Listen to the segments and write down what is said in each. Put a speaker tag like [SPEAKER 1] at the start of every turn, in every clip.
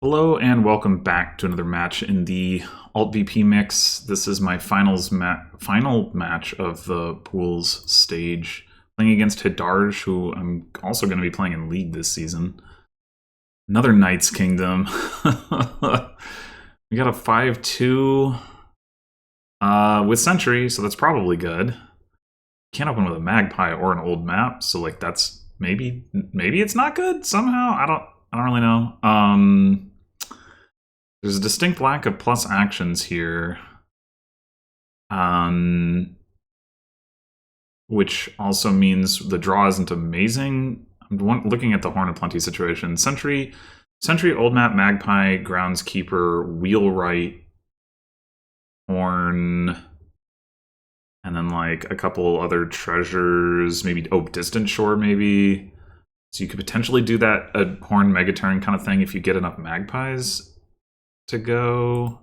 [SPEAKER 1] Hello and welcome back to another match in the Alt VP mix. This is my final match of the pools stage, playing against hdarj, who I'm also going to be playing in League this season. Another Knights Kingdom. We got a 5-2 with Sentry, so that's probably good. Can't open with a Magpie or an old map, so like that's maybe it's not good somehow. I don't really know. There's a distinct lack of plus actions here, which also means the draw isn't amazing. I'm looking at the Horn of Plenty situation. Sentry, old map, Magpie, Groundskeeper, Wheelwright, Horn, and then like a couple other treasures, maybe Distant Shore, maybe. So you could potentially do that a Horn Megaturn kind of thing if you get enough Magpies to go.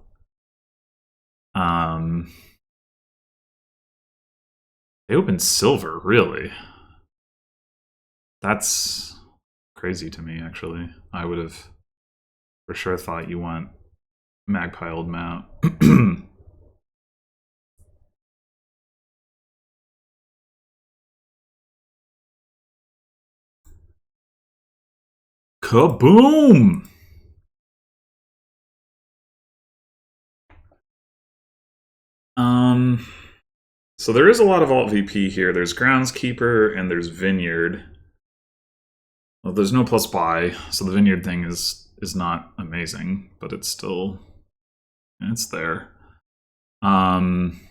[SPEAKER 1] They opened silver, really? That's crazy to me, actually. I would have for sure thought you want Magpie old map. Kaboom! So there is a lot of Alt VP here. There's Groundskeeper and there's Vineyard. Well, there's no plus buy, so the Vineyard thing is not amazing, but it's still there. I mean,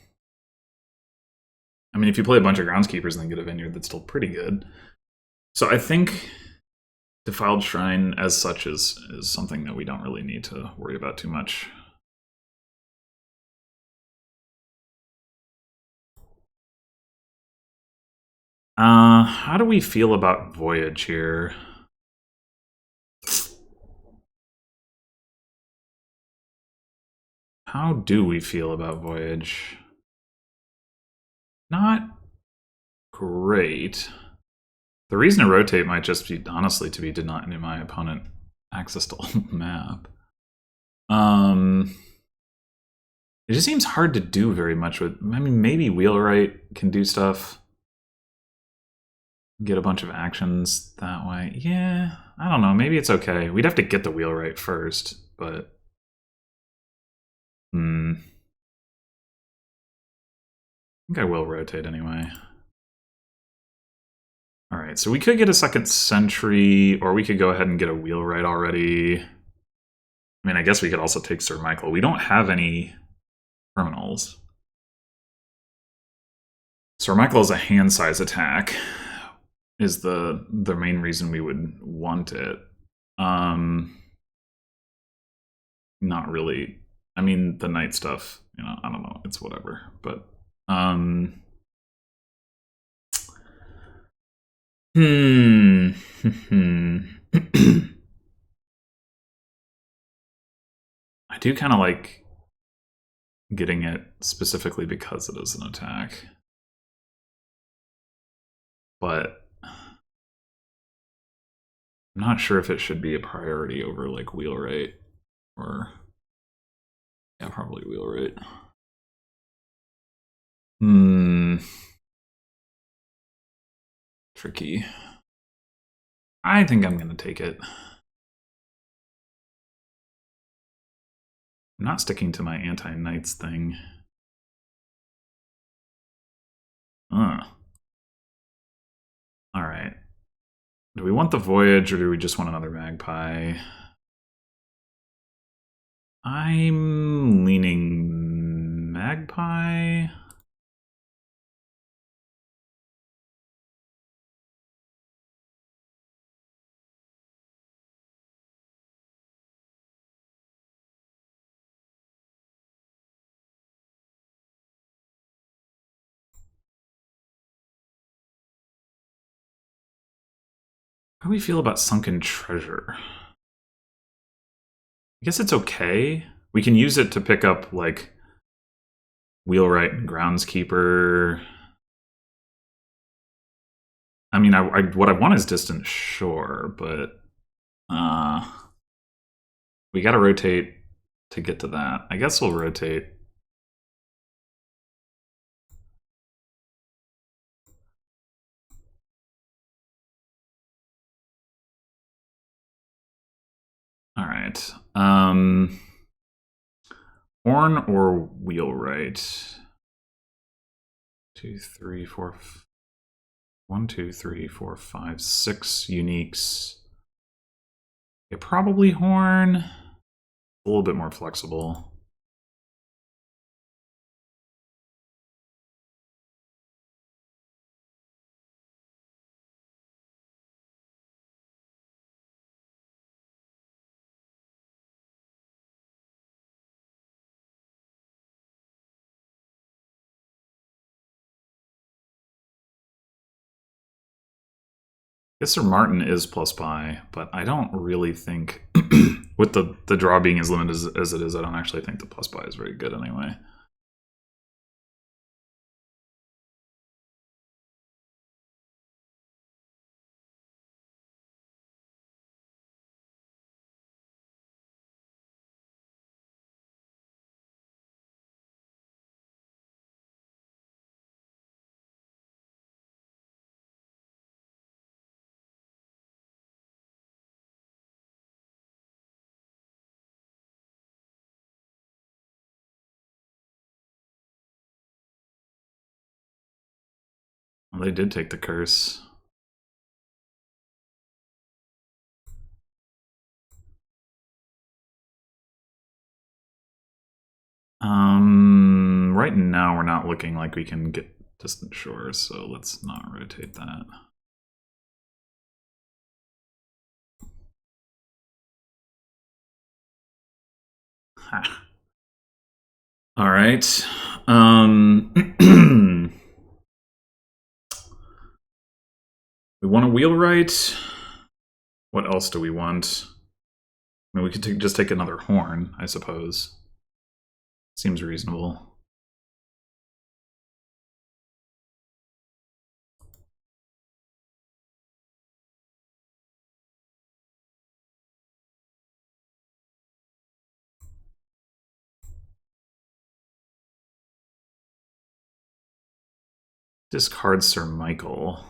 [SPEAKER 1] if you play a bunch of Groundskeepers and then get a Vineyard, that's still pretty good. So I think Defiled Shrine as such is something that we don't really need to worry about too much. How do we feel about Voyage here? How do we feel about Voyage? Not great. The reason to rotate might just be, honestly, to be denying my opponent access to all map. It just seems hard to do very much with. I mean, maybe Wheelwright can do stuff. Get a bunch of actions that way. Yeah, I don't know. Maybe it's okay. We'd have to get the Wheelwright first, but I think I will rotate anyway. All right, so we could get a second Sentry, or we could go ahead and get a Wheelwright already. I mean, I guess we could also take Sir Michael. We don't have any criminals. Sir Michael is a hand size attack, is the main reason we would want it. Not really. I mean, the knight stuff, I don't know. It's whatever. But I do kind of like getting it specifically because it is an attack. But I'm not sure if it should be a priority over like Wheelwright or yeah, probably Wheelwright. Tricky. I think I'm gonna take it. I'm not sticking to my anti-knights thing. Alright. Do we want the Voyage or do we just want another Magpie? I'm leaning Magpie. How do we feel about Sunken Treasure? I guess it's okay. We can use it to pick up, like, Wheelwright and Groundskeeper. I mean, what I want is Distant Shore, but... We got to rotate to get to that. I guess we'll rotate. All right. Horn or wheelwright? 2, 3, 4. 1, 2, 3, 4, 5, 6 uniques. Okay, probably horn. A little bit more flexible. I guess Sir Martin is plus pi, but I don't really think, with the draw being as limited as it is, I don't actually think the plus pi is very good anyway. Well, they did take the curse. Right now we're not looking like we can get distant shores, so let's not rotate that. Ha. All right. We want a wheelwright. What else do we want? I mean, we could just take another horn, I suppose. Seems reasonable. Discard Sir Michael.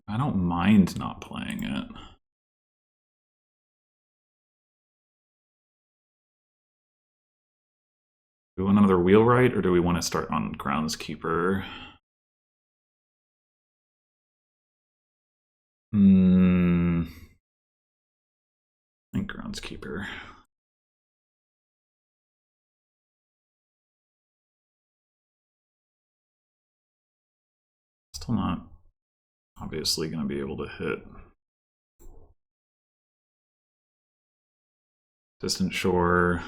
[SPEAKER 1] I don't mind not playing it. Do we want another wheelwright, or do we want to start on Groundskeeper? I think Groundskeeper. Still not obviously going to be able to hit. Distant shore.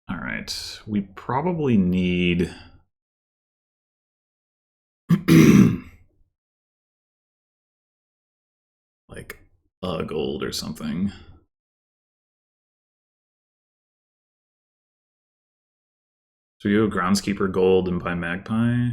[SPEAKER 1] All right, we probably need like a gold or something. So you go Groundskeeper gold and buy Magpie?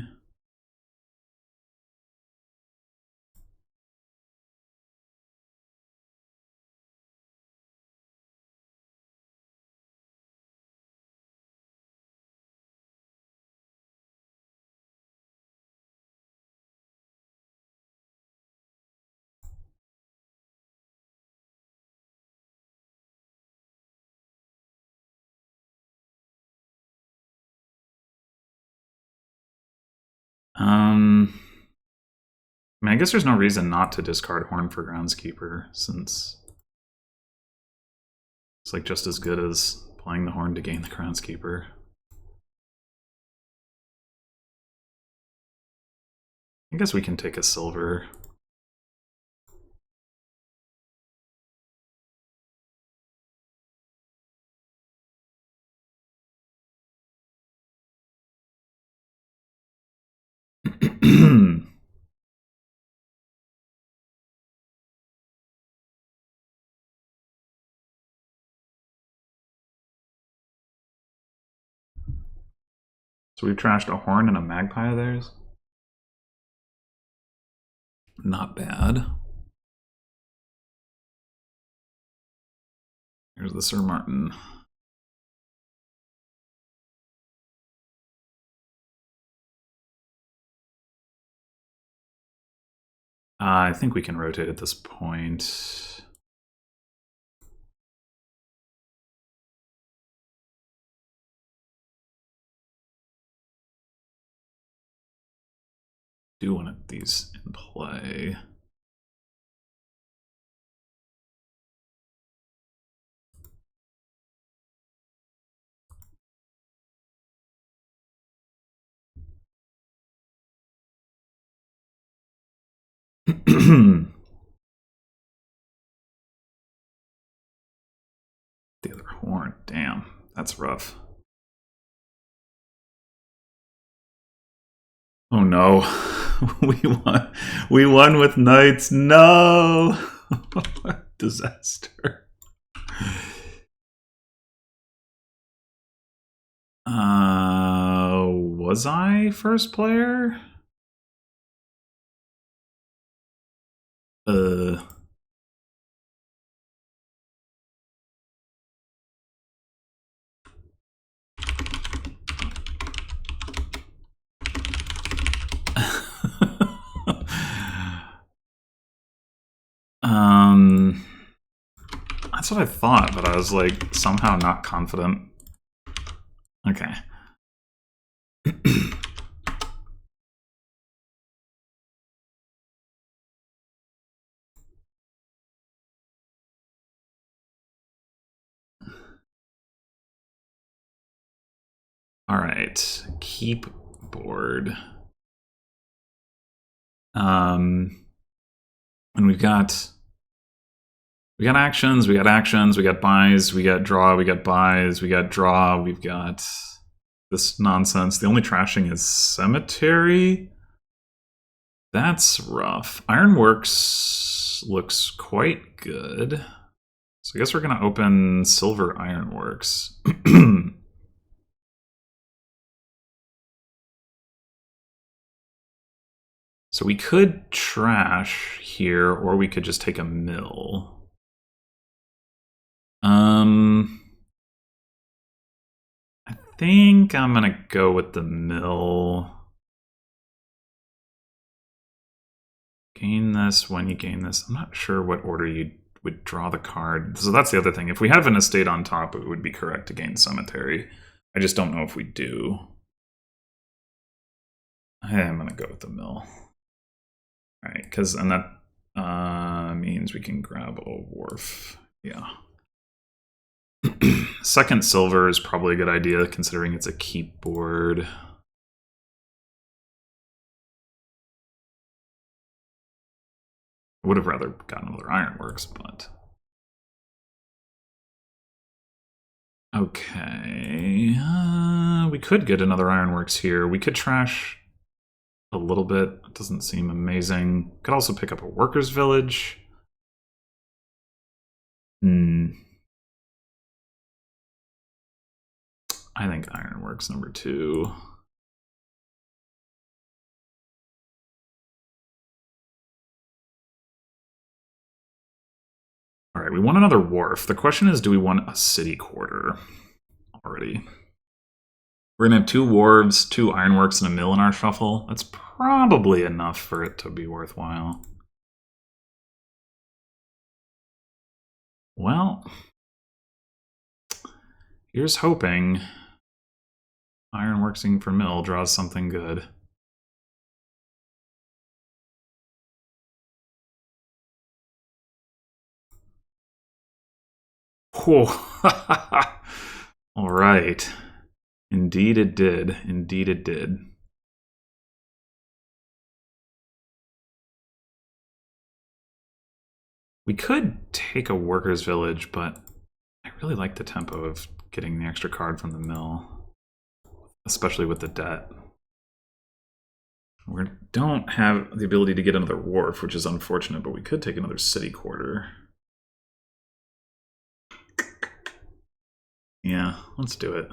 [SPEAKER 1] I mean, I guess there's no reason not to discard Horn for Groundskeeper, since it's like just as good as playing the Horn to gain the Groundskeeper. I guess we can take a silver. So we've trashed a horn and a magpie of theirs. Not bad. Here's the Sir Martin. I think we can rotate at this point. Do one of these in play. The other horn, damn, that's rough. Oh no, we won with knights, no! Disaster. Was I first player? That's what I thought, but I was like somehow not confident. Okay. All right, keep board. And we got actions, we got buys, we got draw, we got buys, we got draw, we've got this nonsense. The only trashing is cemetery. That's rough. Ironworks looks quite good. So I guess we're gonna open silver Ironworks. So we could trash here, or we could just take a mill. I think I'm gonna go with the mill. Gain this when you gain this. I'm not sure what order you would draw the card. So that's the other thing. If we have an estate on top, it would be correct to gain cemetery. I just don't know if we do. I'm gonna go with the mill. All right, and that means we can grab a wharf. Yeah. Second silver is probably a good idea, considering it's a keep board. I would have rather gotten another Ironworks, but... Okay, we could get another Ironworks here. We could trash a little bit. It doesn't seem amazing. Could also pick up a workers' village. I think Ironworks number 2. All right, we want another wharf. The question is, do we want a city quarter already? We're gonna have 2 wharves, 2 Ironworks, and a mill in our shuffle. That's probably enough for it to be worthwhile. Well, here's hoping Ironworksing for mill draws something good. Whoa. All right. Indeed it did. Indeed it did. We could take a workers' village, but I really like the tempo of getting the extra card from the mill, especially with the debt. We don't have the ability to get another wharf, which is unfortunate, but we could take another city quarter. Yeah, let's do it.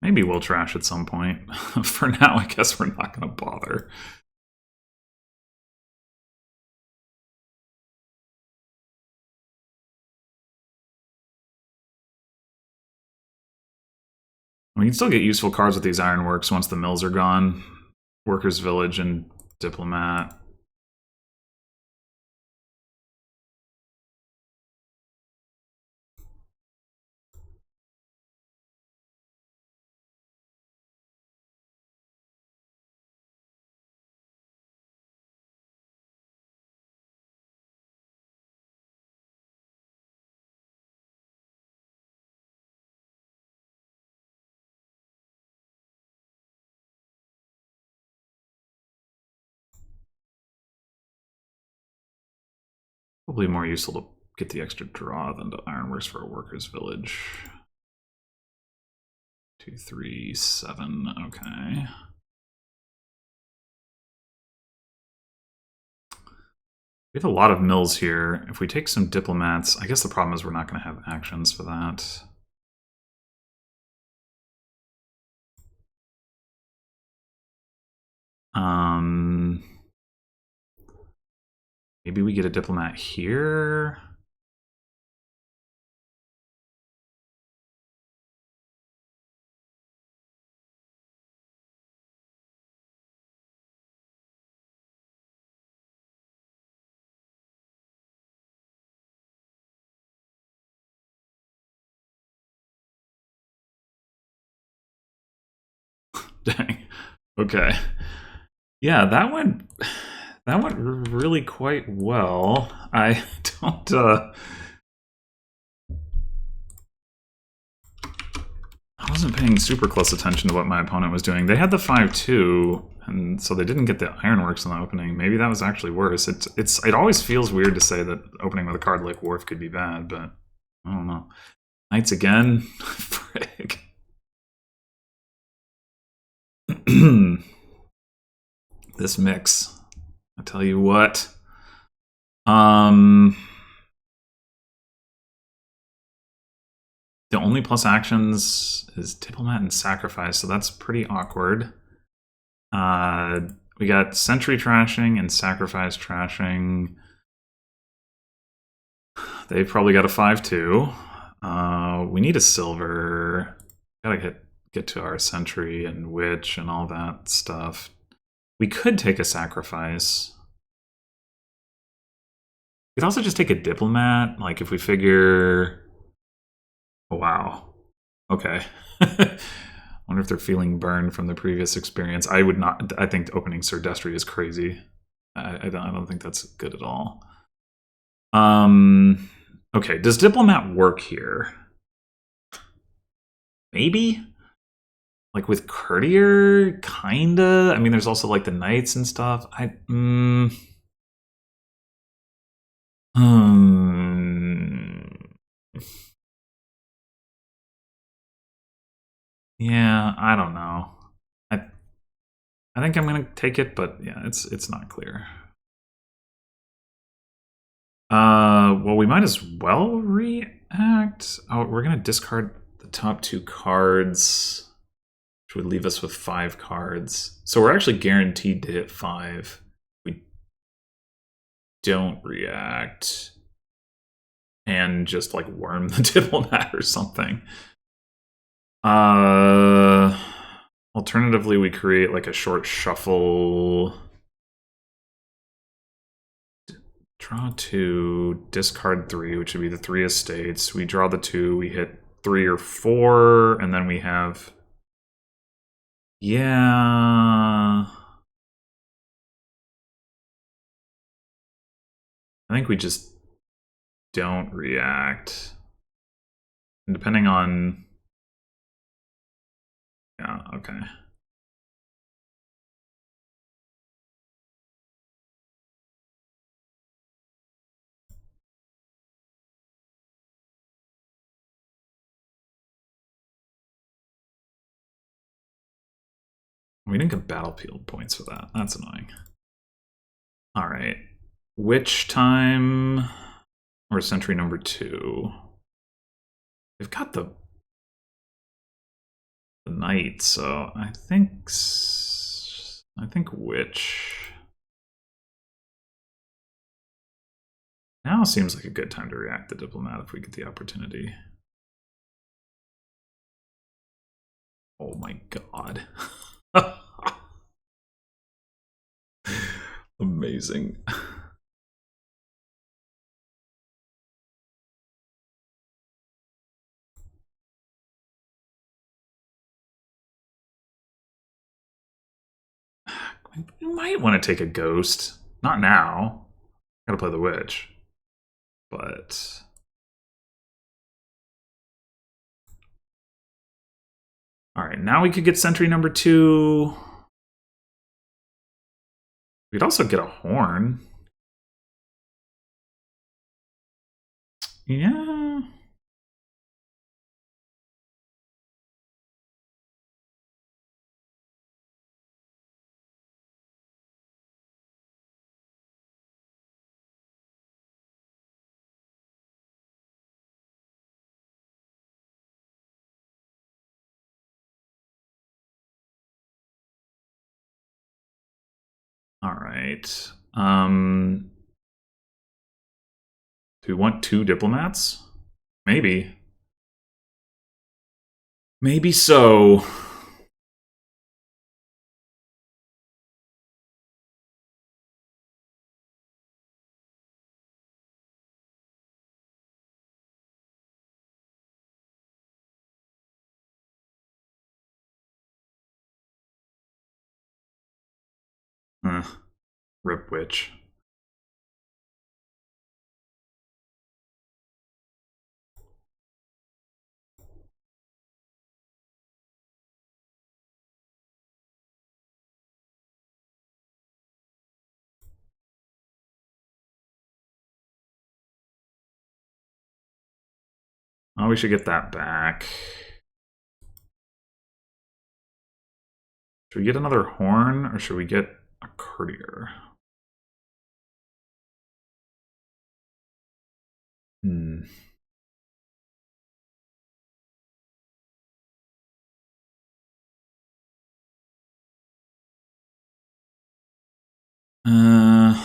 [SPEAKER 1] Maybe we'll trash at some point. For now, I guess we're not going to bother. We can still get useful cards with these Ironworks once the mills are gone. Workers' Village and Diplomat. Probably more useful to get the extra draw than to Ironworks for a Workers' Village. 2, 3, 7, okay. We have a lot of mills here. If we take some diplomats, I guess the problem is we're not going to have actions for that. Maybe we get a diplomat here. Dang. Okay. Yeah, that went really quite well. I don't I wasn't paying super close attention to what my opponent was doing. They had the 5-2, and so they didn't get the Ironworks in the opening. Maybe that was actually worse. It always feels weird to say that opening with a card like Wharf could be bad, but I don't know. Knights again? Frick. This mix, I tell you what. The only plus actions is Diplomat and Sacrifice, so that's pretty awkward. We got Sentry trashing and Sacrifice trashing. They've probably got a 5-2. We need a silver. Gotta get to our Sentry and Witch and all that stuff. We could take a Sacrifice. We could also just take a Diplomat, like if we figure... Oh, wow. Okay. Wonder if they're feeling burned from the previous experience. I would not... I think opening Sir Destry is crazy. I don't think that's good at all. Okay, does Diplomat work here? Maybe? Like with Courtier? Kinda? I mean, there's also like the Knights and stuff. Yeah, I don't know. I think I'm gonna take it, but yeah, it's not clear. Well, we might as well react. Oh, we're gonna discard the top 2 cards, which would leave us with 5 cards. So we're actually guaranteed to hit 5. We don't react and just like worm the Diplomat or something. Alternatively, we create like a short shuffle. Draw 2, discard 3, which would be the 3 estates. We draw the 2, we hit 3 or 4, and then we have... Yeah... I think we just don't react. And depending on... Yeah, okay. We didn't get battlefield points for that. That's annoying. Alright. Witch time... Or Sentry number 2. They've got the... the knight, so I think which now seems like a good time to react to diplomat if we get the opportunity. Oh my god. Amazing. You might want to take a ghost. Not now. Gotta play the witch. But alright, now we could get sentry number 2. We'd also get a horn. Yeah. Alright. Do we want 2 diplomats? Maybe. Maybe so. Rip witch. Oh, we should get that back. Should we get another horn, or should we get a courtier? Uh,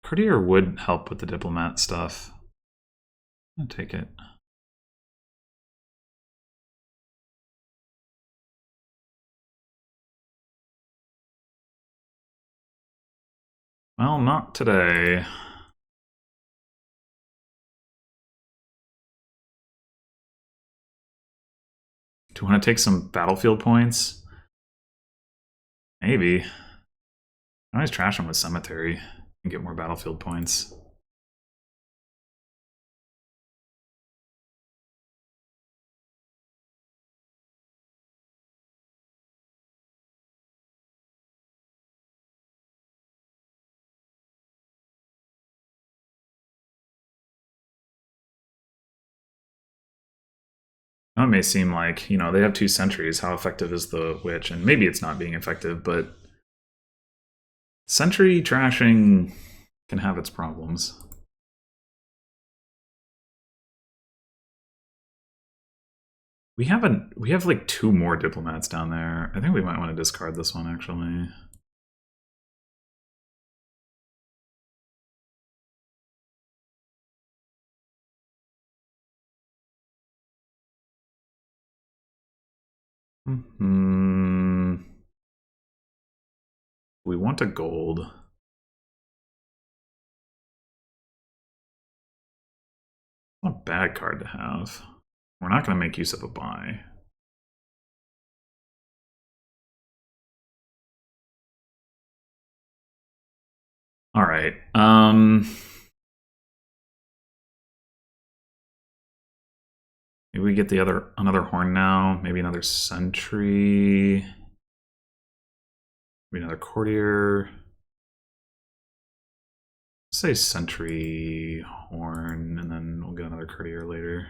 [SPEAKER 1] courtier would help with the diplomat stuff. I'll take it. Well, not today. Do you want to take some battlefield points? Maybe. I always trash them with cemetery and get more battlefield points. Now it may seem like, you know, they have 2 sentries. How effective is the witch? And maybe it's not being effective, but sentry trashing can have its problems. We have like 2 more diplomats down there. I think we might want to discard this one actually. We want a gold. Not a bad card to have. We're not going to make use of a buy. All right. Maybe we get another horn now. Maybe another sentry. Maybe another courtier. Say sentry, horn, and then we'll get another courtier later.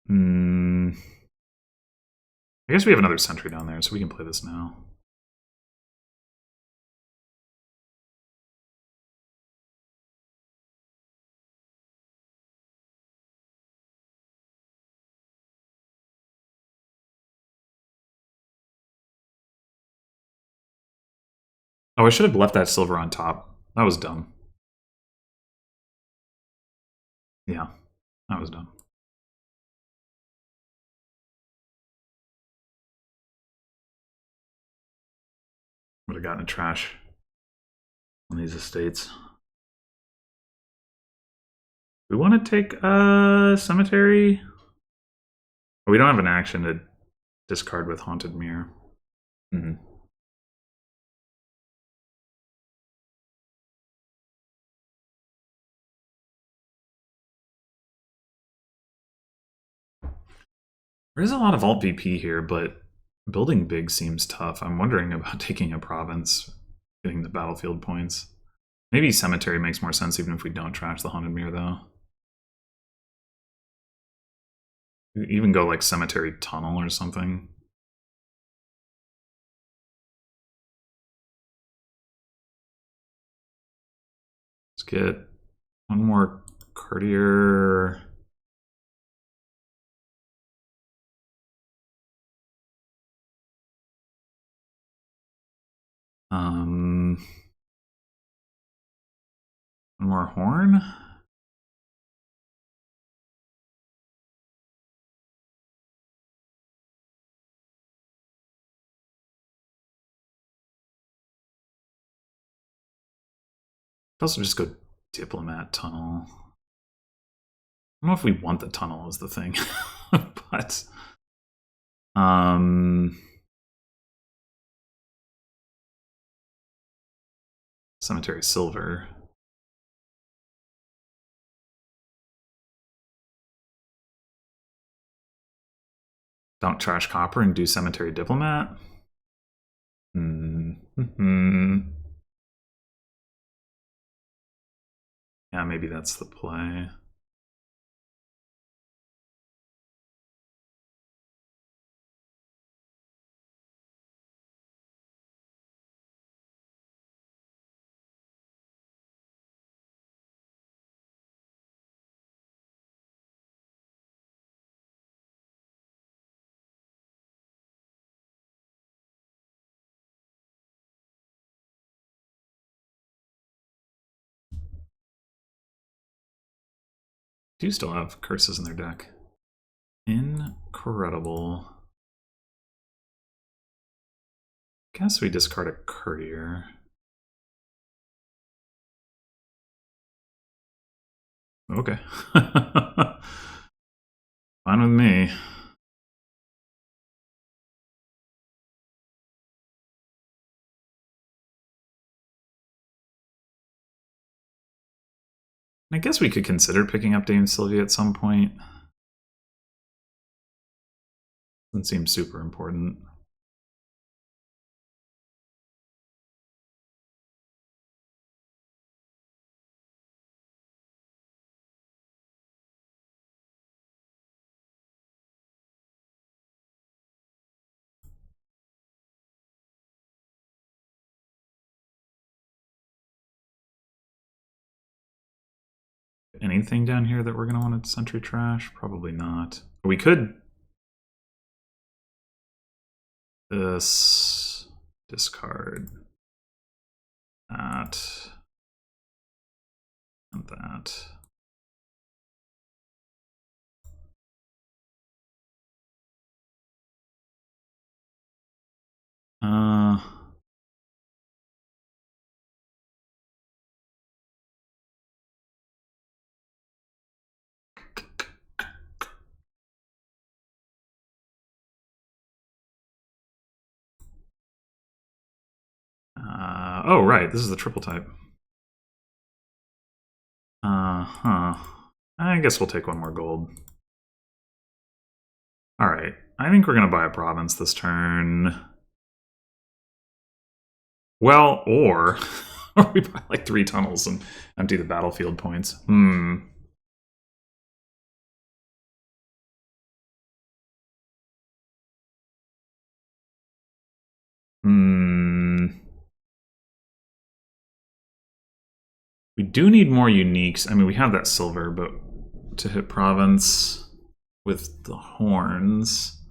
[SPEAKER 1] Hmm. I guess we have another sentry down there, so we can play this now. Oh, I should have left that silver on top. That was dumb. Yeah, that was dumb. Would have gotten a trash on these estates. We want to take a cemetery. We don't have an action to discard with Haunted Mirror. Mm-hmm. There is a lot of alt VP here, but building big seems tough. I'm wondering about taking a province, getting the battlefield points. Maybe cemetery makes more sense even if we don't trash the Haunted Mirror, though. Even go like cemetery tunnel or something. Let's get one more courtier. One more horn. Could also just go diplomat tunnel. I don't know if we want the tunnel is the thing, but cemetery silver. Don't trash copper and do cemetery diplomat. Yeah, maybe that's the play. Do still have curses in their deck. Incredible. Guess we discard a courtier. Okay. Fine with me. I guess we could consider picking up Dame Sylvia at some point. Doesn't seem super important. Anything down here that we're going to want to Sentry trash? Probably not. We could... This... Discard. That. And that. Oh, right. This is the triple type. I guess we'll take one more gold. Alright. I think we're going to buy a province this turn. Well, or we buy like 3 tunnels and empty the battlefield points. Hmm. We do need more uniques. I mean, we have that silver, but to hit province with the horns.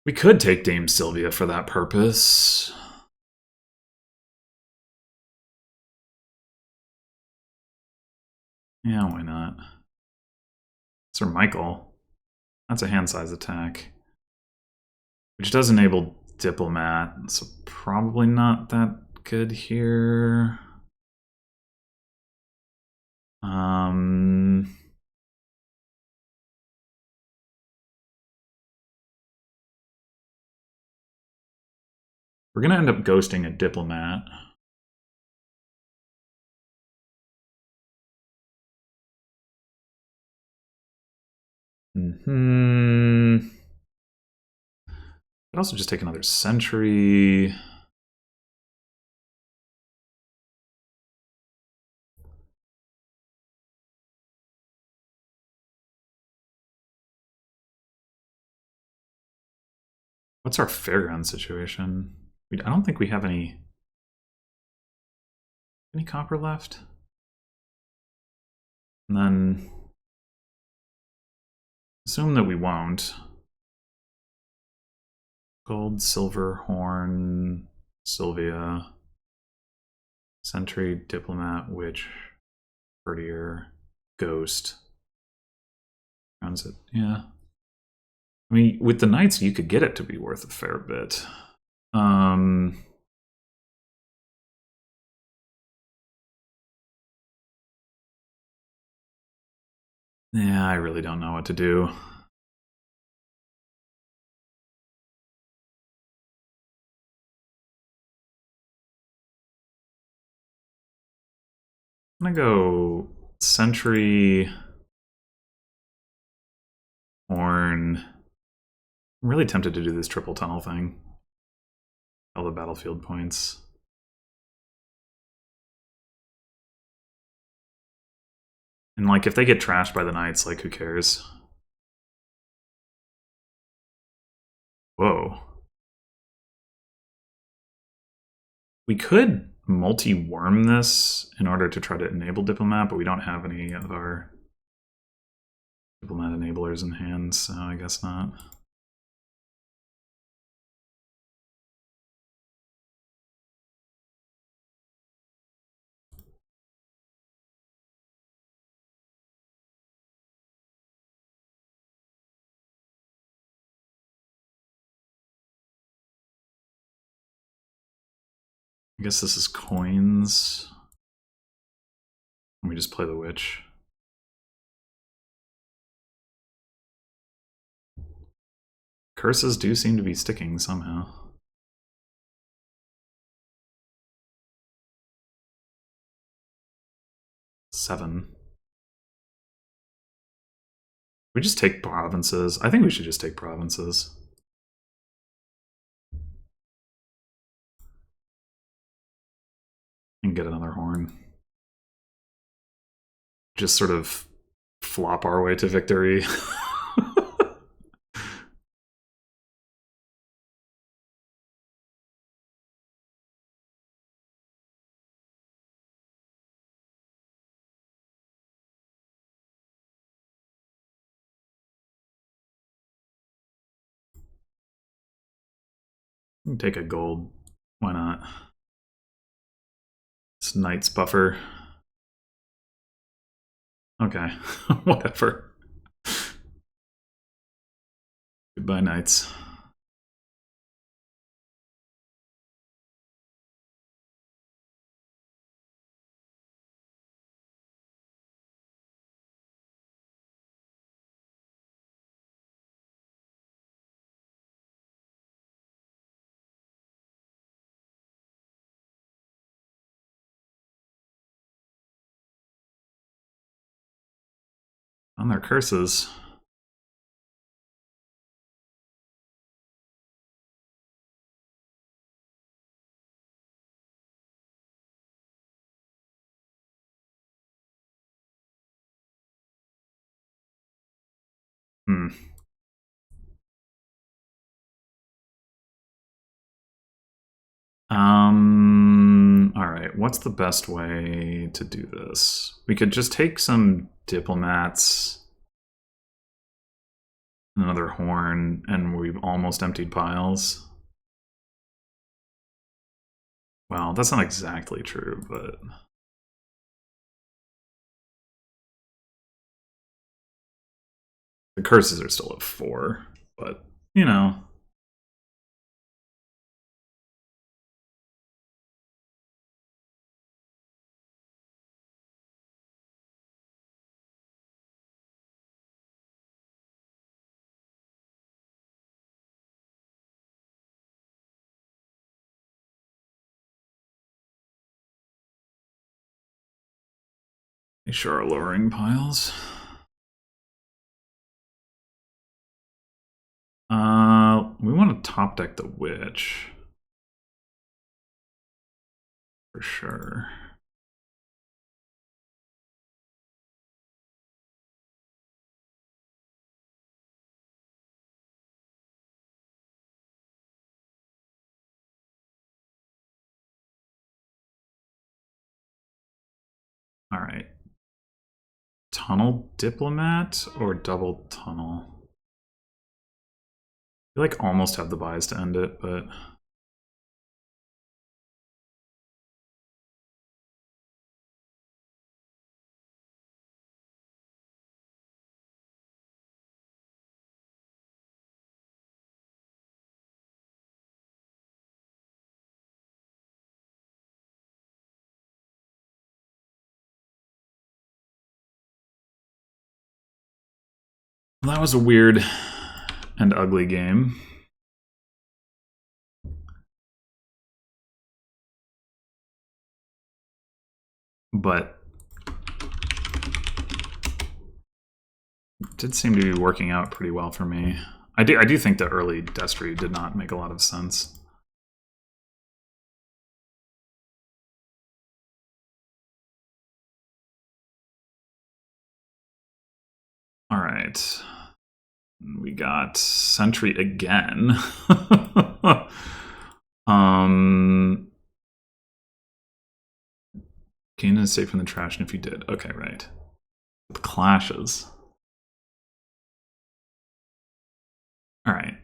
[SPEAKER 1] We could take Dame Sylvia for that purpose. Yeah, why not? Sir Michael. That's a hand size attack. Which does enable Diplomat, so probably not that good here. We're gonna end up ghosting a Diplomat. Could also just take another Sentry. What's our fairground situation? I don't think we have any copper left. And then assume that we won't. Gold, silver, horn, Sylvia, Sentry, Diplomat, Witch, Courtier, Ghost. Rounds it, yeah. I mean, with the Knights, you could get it to be worth a fair bit. Yeah, I really don't know what to do. I'm gonna go Sentry, Horn. I'm really tempted to do this triple tunnel thing. All the battlefield points. And like, if they get trashed by the Knights, like, who cares? Whoa. We could multi-worm this in order to try to enable Diplomat, but we don't have any of our Diplomat enablers in hand, so I guess not. I guess this is coins. Let me just play the Witch. Curses do seem to be sticking somehow. Seven. We just take provinces. I think we should just take provinces. And get another horn. Just sort of flop our way to victory. Take a gold. Why not? It's Knight's buffer. Okay, whatever. Goodbye, Knights. On their curses. Hmm. what's the best way to do this? We could just take some diplomats, another horn, and we've almost emptied piles. Well, that's not exactly true, but... The curses are still at 4, but, you know... They sure are lowering piles. We want to top deck the witch. For sure. All right. Tunnel diplomat or double tunnel? I like almost have the buys to end it, but... Well, that was a weird and ugly game. But it did seem to be working out pretty well for me. I do think the early Destry did not make a lot of sense. All right. We got Sentry again. Gain an estate from the trash, and if you did. Okay, right. The clashes. Alright.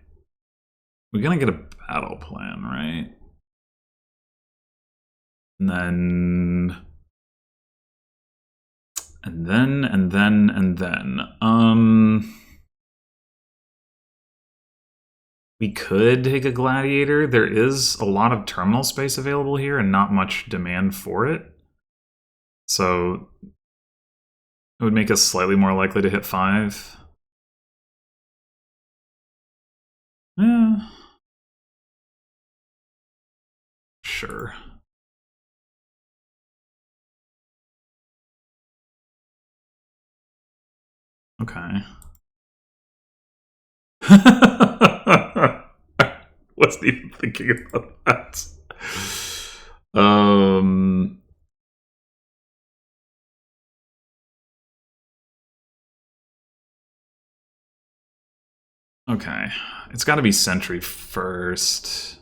[SPEAKER 1] We're gonna get a battle plan, right? And then... And then... We could take a gladiator. There is a lot of terminal space available here and not much demand for it. So it would make us slightly more likely to hit 5. Yeah. Sure. Okay. Wasn't even thinking about that. Okay. It's got to be Sentry first.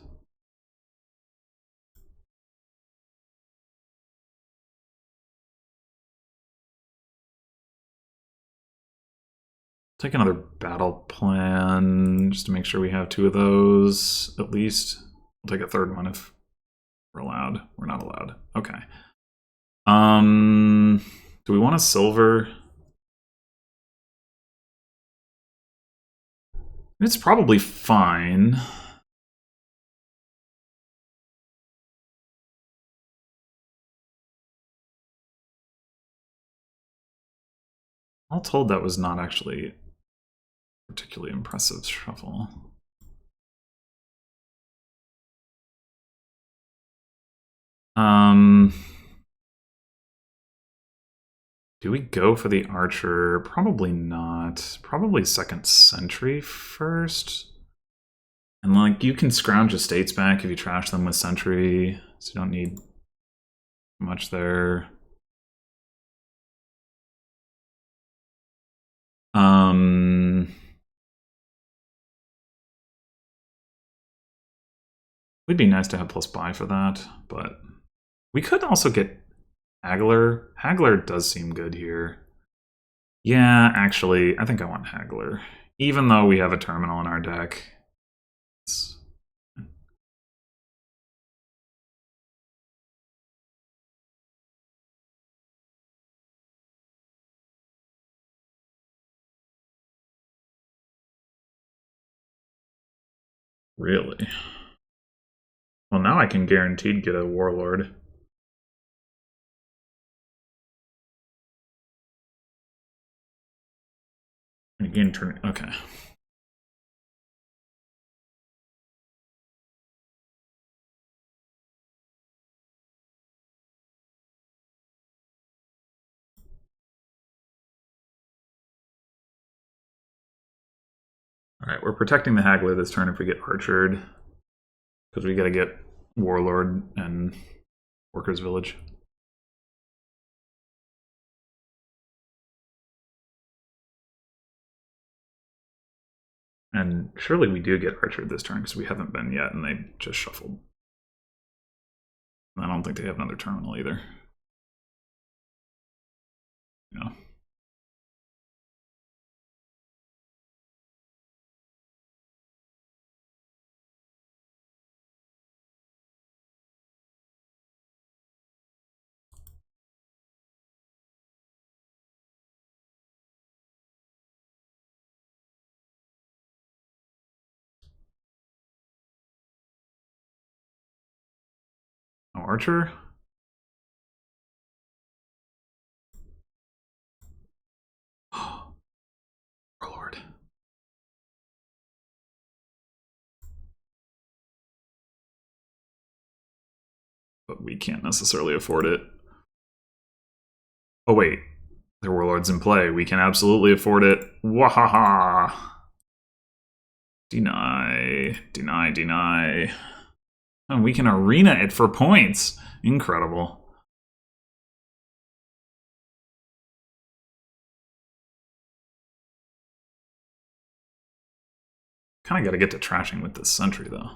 [SPEAKER 1] Take another battle plan just to make sure we have 2 of those at least. We'll take a 3rd one if we're allowed. We're not allowed. Okay. Do we want a silver? It's probably fine. All told, that was not actually a particularly impressive shuffle. Do we go for the archer? Probably not. Probably 2nd Sentry first. And like, you can scrounge estates back if you trash them with Sentry, so you don't need much there. Would be nice to have plus buy for that, but We could also get Haggler. Haggler does seem good here. Yeah, actually, I think I want Haggler. Even though we have a terminal in our deck. It's... Really? Well, now I can guaranteed get a Warlord. Again, turn. Okay. Alright, we're protecting the Haggler this turn if we get Archered. Because we gotta get Warlord and Workers' Village. And surely we do get Archered this turn because we haven't been yet and they just shuffled. I don't think they have another terminal either. No. No Archer? Warlord. But we can't necessarily afford it. Oh wait, there are Warlords in play. We can absolutely afford it. Wahaha! Deny, deny, deny. And we can arena it for points. Incredible. Kind of got to get to trashing with this Sentry, though.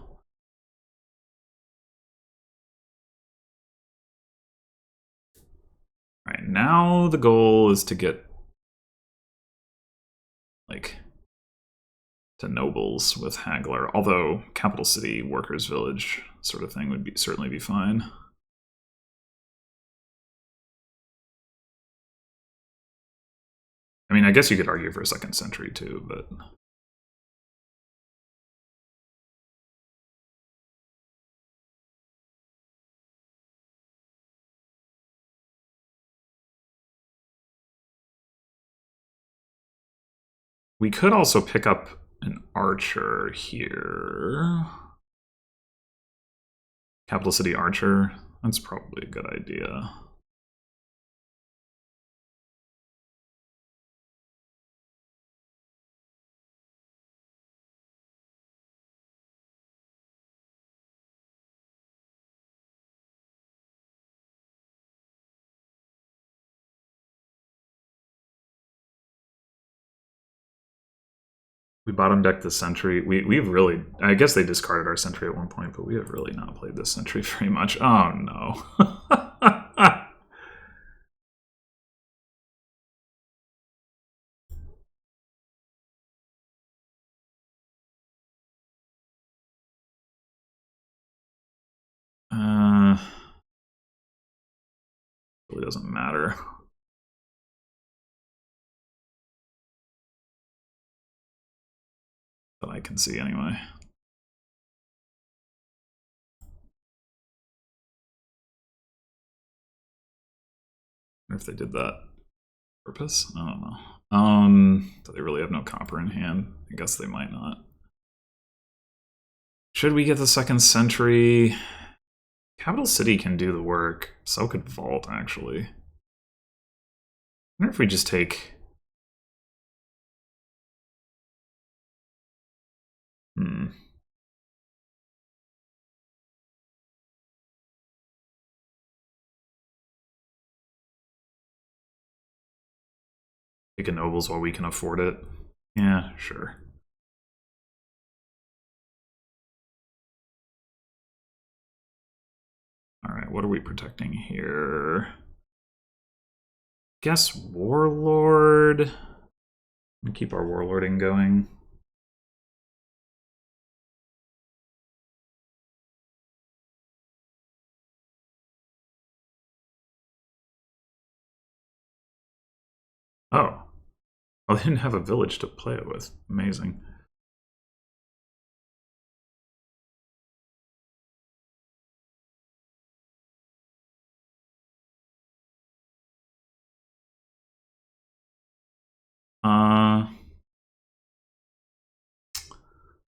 [SPEAKER 1] Alright, now the goal is to get, like, to nobles with Haggler. Although, Capital City, Workers' Village sort of thing would certainly be fine. I mean, I guess you could argue for a second Sentry, too, but... We could also pick up an Archer here. Capital City Archer. That's probably a good idea. We bottom decked the Sentry. We've really... I guess they discarded our Sentry at one point, but we have really not played this Sentry very much. Oh, no. Really doesn't matter. That I can see anyway. I wonder if they did that on purpose. I don't know. Do they really have no copper in hand? I guess they might not. Should we get the second Sentry? Capital City can do the work. So could Vault, actually. I wonder if we just take... Take a Nobles while we can afford it. Yeah, sure. Alright, what are we protecting here? Guess Warlord. Keep our Warlording going. Oh. Well, they didn't have a village to play it with. Amazing.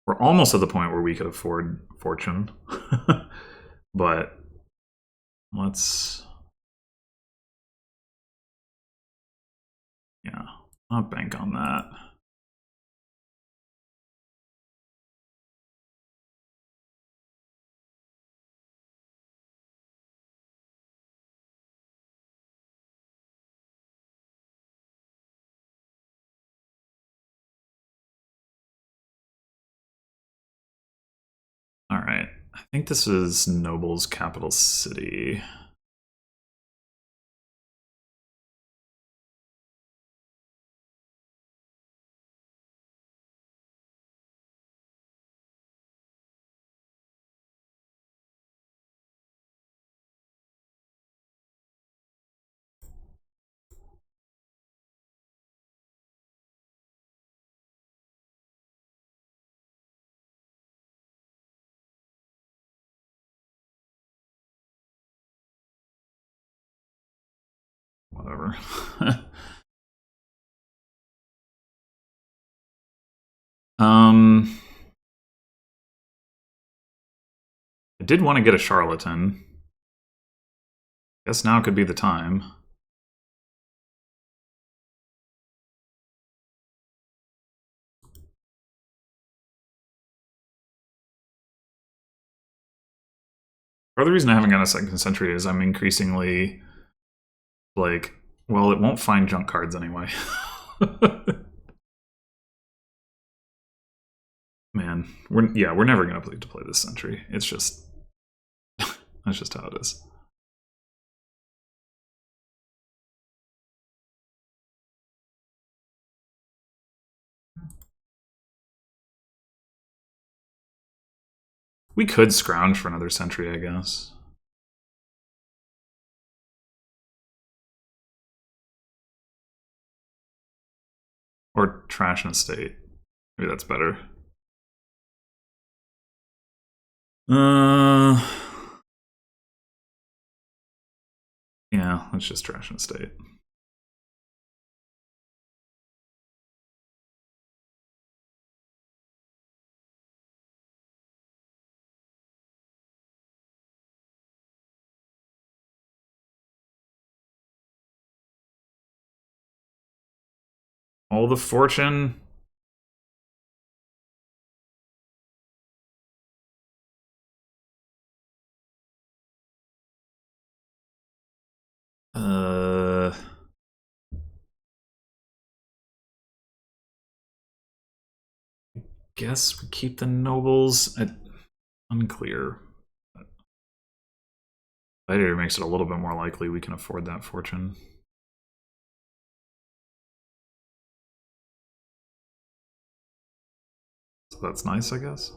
[SPEAKER 1] We're almost at the point where we could afford Fortune. But let's... Yeah, I'll bank on that. Alright, I think this is Noble's capital city. Whatever. I did want to get a charlatan. Guess now could be the time. Part of the reason I haven't gotten a second Sentry is I'm increasingly like, well, it won't find junk cards anyway. Man, we're never gonna play this Sentry. It's just that's just how it is. We could scrounge for another Sentry, I guess. Or trash an estate. Maybe that's better. Yeah, let's just trash an estate. All the fortune. Guess we keep the nobles. Unclear. Later makes it a little bit more likely we can afford that fortune. So that's nice, I guess.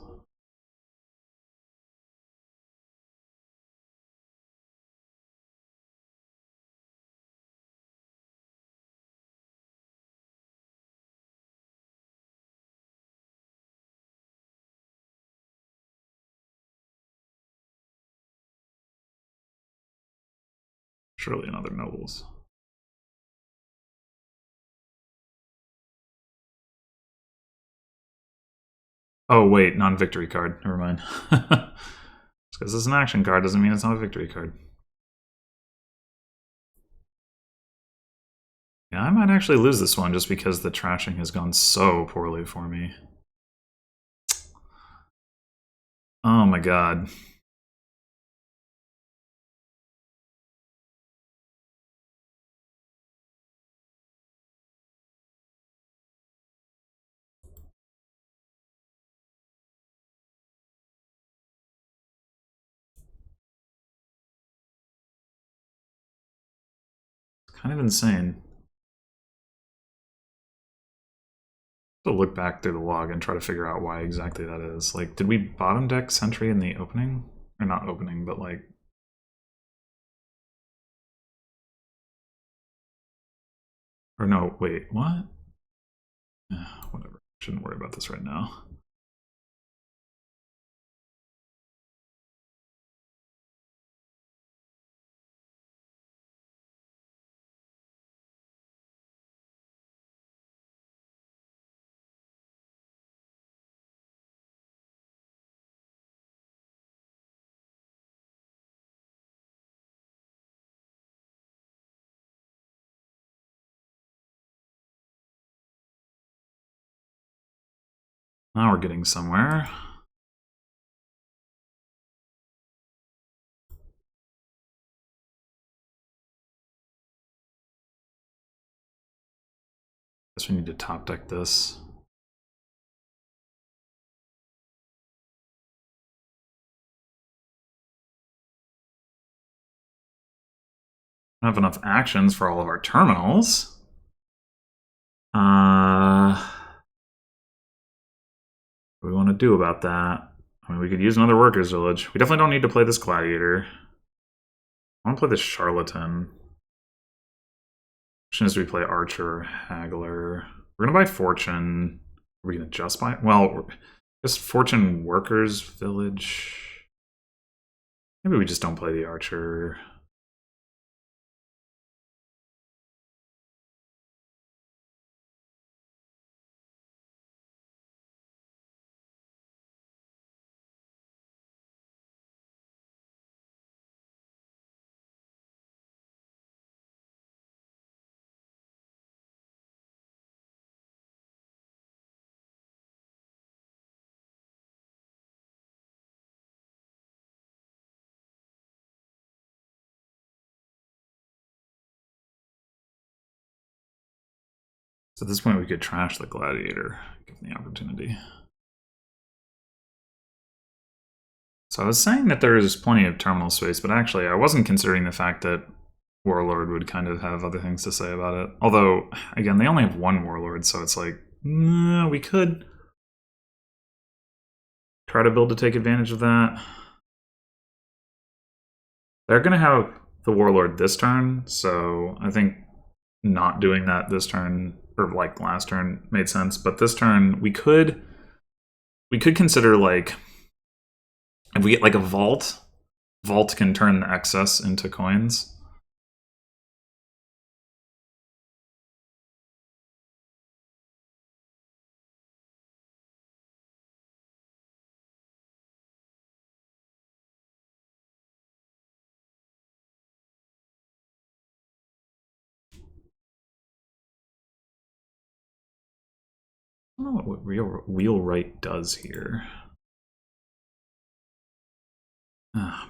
[SPEAKER 1] Surely another nobles. Oh, wait, non-victory card. Never mind. Just because it's an action card doesn't mean it's not a victory card. Yeah, I might actually lose this one just because the trashing has gone so poorly for me. Oh my god. Kind of insane. To look back through the log and try to figure out why exactly that is. Like, did we bottom deck Sentry in the opening? Or not opening, but like... Or no, wait, what? Whatever. Shouldn't worry about this right now. Now we're getting somewhere. Guess we need to top deck this. I don't have enough actions for all of our terminals. What do we want to do about that? I mean, we could use another workers' village. We definitely don't need to play this gladiator. I want to play this charlatan. As soon as we play archer or haggler, we're gonna buy fortune. Are we gonna just buy? Well, just fortune workers' village. Maybe we just don't play the archer. So at this point, we could trash the gladiator, given the opportunity. So I was saying that there is plenty of terminal space, but actually I wasn't considering the fact that Warlord would kind of have other things to say about it. Although, again, they only have one Warlord, so it's like, we could try to build to take advantage of that. They're going to have the Warlord this turn, so I think not doing that this turn, or like last turn, made sense. But this turn, we could consider, like, if we get like a vault can turn the excess into coins. I don't know what wheelwright does here. Oh, man.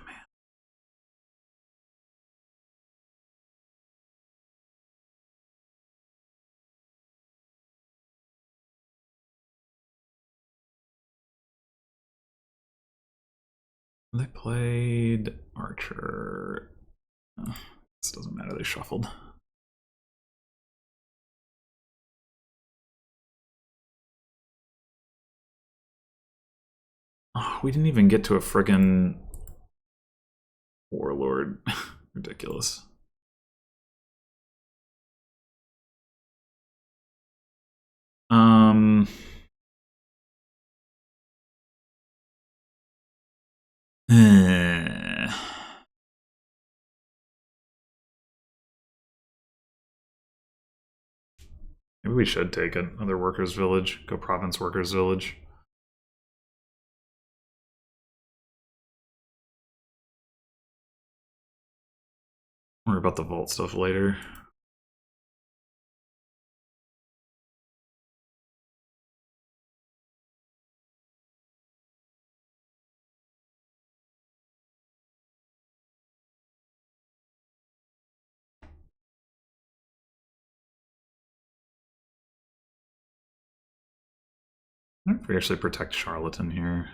[SPEAKER 1] They played Archer. Oh, this doesn't matter, they shuffled. Oh, we didn't even get to a friggin' Warlord. Ridiculous. Maybe we should take another workers' village. Go province workers' village. Worry about the vault stuff later. I wonder if we actually protect Charlatan here.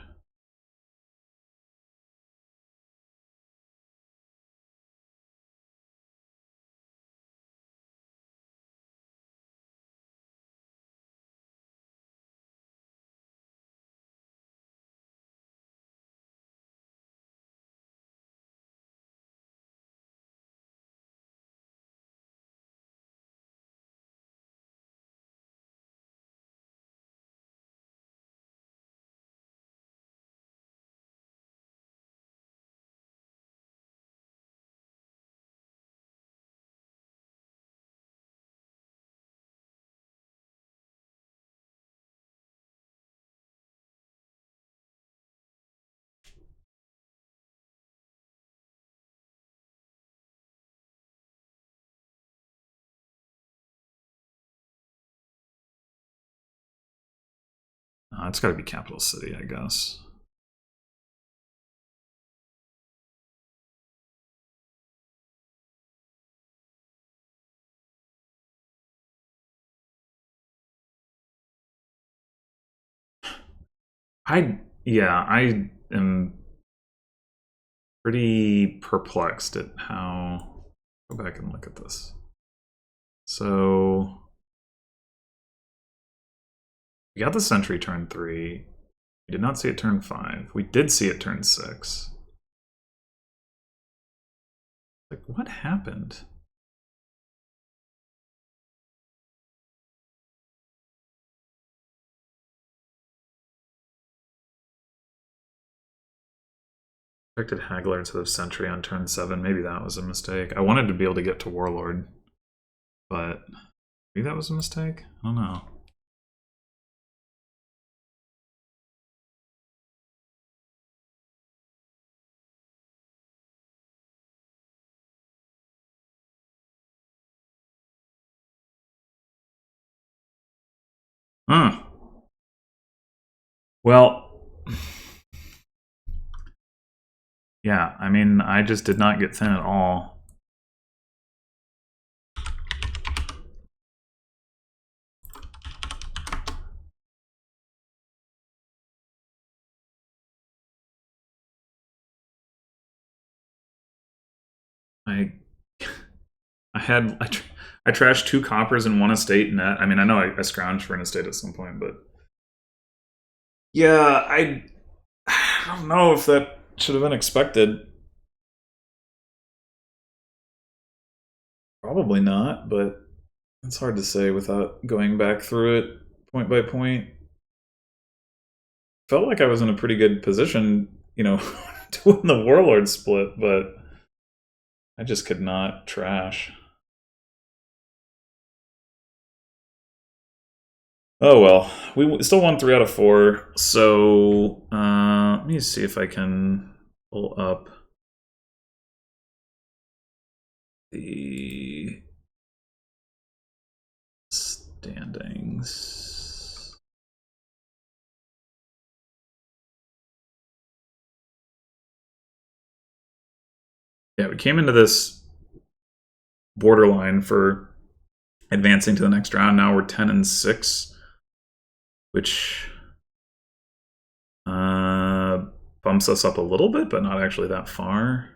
[SPEAKER 1] It's got to be Capital City, I guess. I am pretty perplexed at how. Go back and look at this. So we got the Sentry turn 3. We did not see it turn 5. We did see it turn 6. Like, what happened? Expected Haggler instead of Sentry on turn 7. Maybe that was a mistake. I wanted to be able to get to Warlord, but maybe that was a mistake? I don't know. Huh. Well, yeah, I mean, I just did not get thin at all. I trashed 2 coppers and 1 estate net. I mean, I know I scrounged for an estate at some point, but yeah, I don't know if that should have been expected. Probably not, but it's hard to say without going back through it point by point. Felt like I was in a pretty good position, you know, to win the Warlord split, but I just could not trash. Oh well, we still won 3 out of 4. So let me see if I can pull up the standings. Yeah, we came into this borderline for advancing to the next round. Now we're 10 and 6, which bumps us up a little bit, but not actually that far.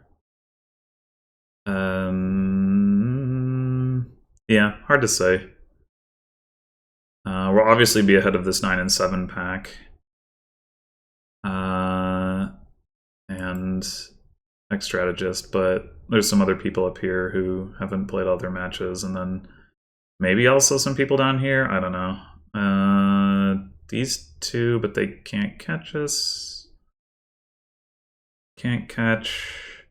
[SPEAKER 1] Yeah, hard to say. We'll obviously be ahead of this 9 and 7 pack. And next strategist, but there's some other people up here who haven't played all their matches, and then maybe also some people down here. I don't know. These 2, but they can't catch us. Can't catch.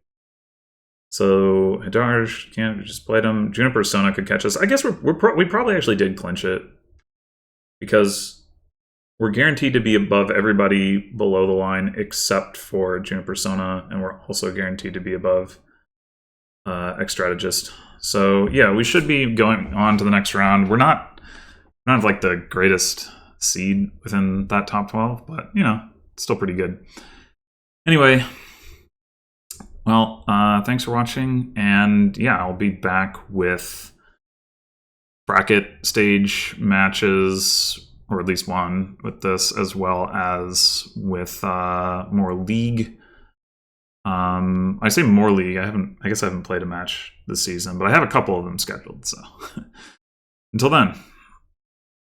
[SPEAKER 1] So hdarj can't, just played them. Juniper Sona could catch us. I guess we probably actually did clinch it, because we're guaranteed to be above everybody below the line except for Juniper Sona, and we're also guaranteed to be above X-Strategist. So yeah, we should be going on to the next round. We're not like the greatest seed within that top 12, but you know, it's still pretty good. Anyway, well, thanks for watching, and yeah, I'll be back with bracket stage matches, or at least one with this, as well as with more league. I say more league. I guess I haven't played a match this season, but I have a couple of them scheduled. So until then.